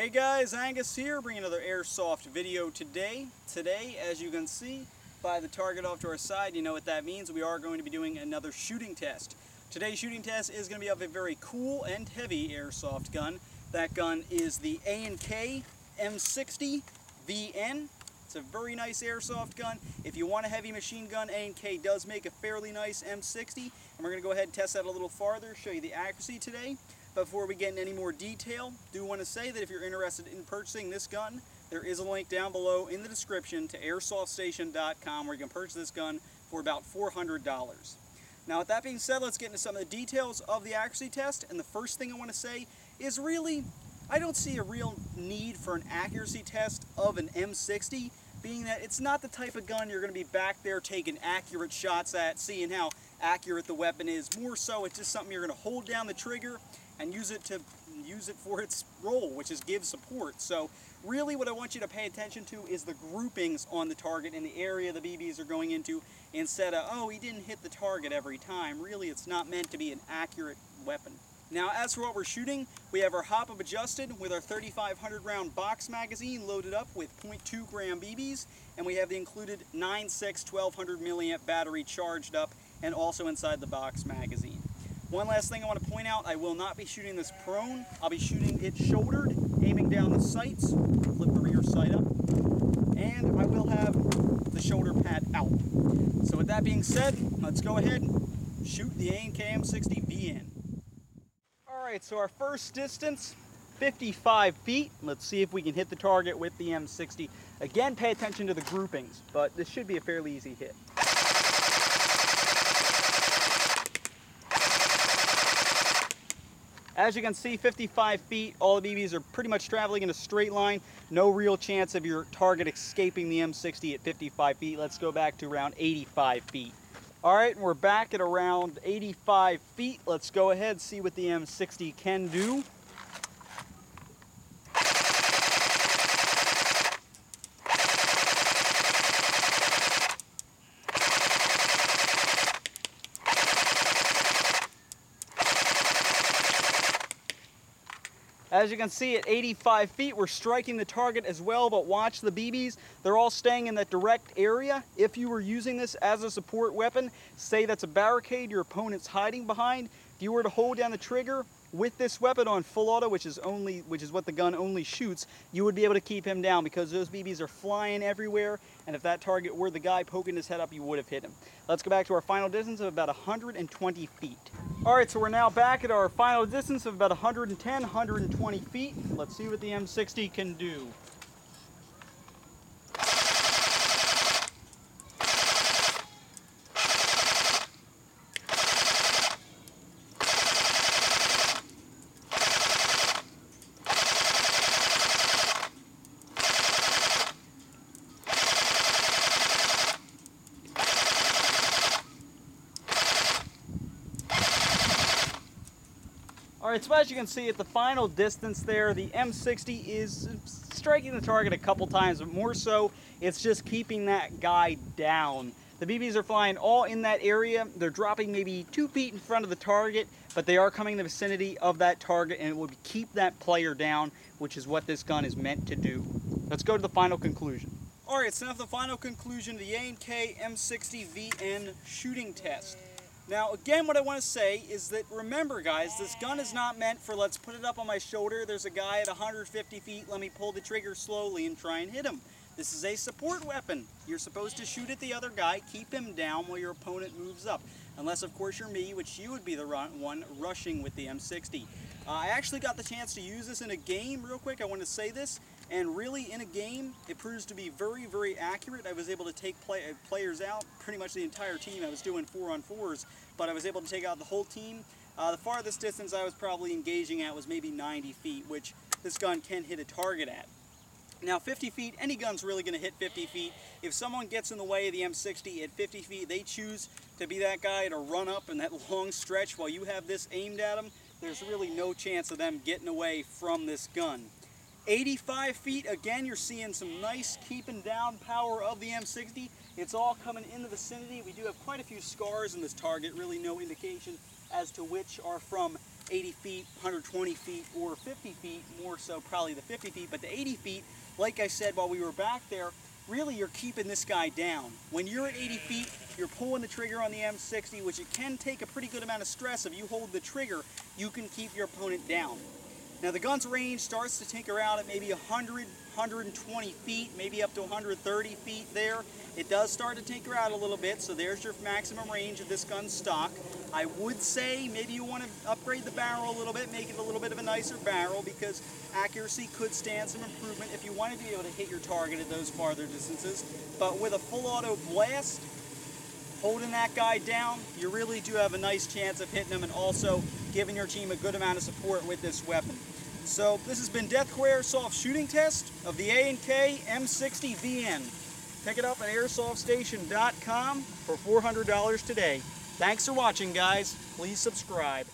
Hey guys, Angus here, bringing another Airsoft video today. Today, as you can see by the target off to our side, you know what that means. We are going to be doing another shooting test. Today's shooting test is going to be of a very cool and heavy Airsoft gun. That gun is the A&K M60VN. It's a very nice Airsoft gun. If you want a heavy machine gun, A&K does make a fairly nice M60. And we're going to go ahead and test that a little farther, show you the accuracy today. Before we get into any more detail, do want to say that if you're interested in purchasing this gun, there is a link down below in the description to airsoftstation.com where you can purchase this gun for about $400. Now with that being said, let's get into some of the details of the accuracy test. And the first thing I want to say is really, I don't see a real need for an accuracy test of an M60, being that it's not the type of gun you're going to be back there taking accurate shots at, seeing how accurate the weapon is. More so, it's just something you're going to hold down the trigger and use it for its role, which is give support. So really what I want you to pay attention to is the groupings on the target and the area the BBs are going into, instead of, oh, he didn't hit the target every time. Really, it's not meant to be an accurate weapon. Now, as for what we're shooting, we have our hop-up adjusted with our 3,500 round box magazine loaded up with 0.2 gram BBs, and we have the included 9.6 1200 milliamp battery charged up and also inside the box magazine. One last thing I want to point out, I will not be shooting this prone. I'll be shooting it shouldered, aiming down the sights, flip the rear sight up, and I will have the shoulder pad out. So with that being said, let's go ahead and shoot the A&K M60VN. Alright, so our first distance, 55 feet. Let's see if we can hit the target with the M60. Again, pay attention to the groupings, but this should be a fairly easy hit. As you can see, 55 feet, all the BBs are pretty much traveling in a straight line. No real chance of your target escaping the M60 at 55 feet. Let's go back to around 85 feet. All right, and we're back at around 85 feet. Let's go ahead and see what the M60 can do. As you can see, at 85 feet, we're striking the target as well, but watch the BBs. They're all staying in that direct area. If you were using this as a support weapon, say that's a barricade your opponent's hiding behind, if you were to hold down the trigger with this weapon on full auto, which is what the gun only shoots, you would be able to keep him down because those BBs are flying everywhere, and if that target were the guy poking his head up, you would have hit him. Let's go back to our final distance of about 120 feet. Alright, so we're now back at our final distance of about 110, 120 feet. Let's see what the M60 can do. Alright, so as you can see at the final distance there, the M60 is striking the target a couple times, but more so, it's just keeping that guy down. The BBs are flying all in that area. They're dropping maybe 2 feet in front of the target, but they are coming in the vicinity of that target, and it will keep that player down, which is what this gun is meant to do. Let's go to the final conclusion. Alright, so now for the final conclusion, the A&K M60VN shooting test. Now, again, what I want to say is that, remember guys, this gun is not meant for, let's put it up on my shoulder, there's a guy at 150 feet, let me pull the trigger slowly and try and hit him. This is a support weapon. You're supposed to shoot at the other guy, keep him down while your opponent moves up. Unless, of course, you're me, which you would be the one rushing with the M60. I actually got the chance to use this in a game, real quick, I want to say this, and really in a game, it proves to be very, very accurate. I was able to take players out, pretty much the entire team. I was doing 4-on-4s, but I was able to take out the whole team. The farthest distance I was probably engaging at was maybe 90 feet, which this gun can hit a target at. Now 50 feet, any gun's really going to hit 50 feet. If someone gets in the way of the M60 at 50 feet, they choose to be that guy to run up in that long stretch while you have this aimed at them, there's really no chance of them getting away from this gun. 85 feet, again, you're seeing some nice keeping down power of the M60. It's all coming in the vicinity. We do have quite a few scars in this target, really no indication as to which are from 80 feet, 120 feet, or 50 feet, more so probably the 50 feet, but the 80 feet, like I said while we were back there, really you're keeping this guy down. When you're at 80 feet, you're pulling the trigger on the M60, which it can take a pretty good amount of stress. If you hold the trigger, you can keep your opponent down. Now the gun's range starts to tinker out at maybe 100, 120 feet, maybe up to 130 feet there. It does start to tinker out a little bit, so there's your maximum range of this gun's stock. I would say maybe you want to upgrade the barrel a little bit, make it a little bit of a nicer barrel, because accuracy could stand some improvement if you want to be able to hit your target at those farther distances. But with a full auto blast, holding that guy down, you really do have a nice chance of hitting him and also giving your team a good amount of support with this weapon. So this has been Deathcore Airsoft shooting test of the A&K M60VN. Pick it up at airsoftstation.com for $400 today. Thanks for watching, guys. Please subscribe.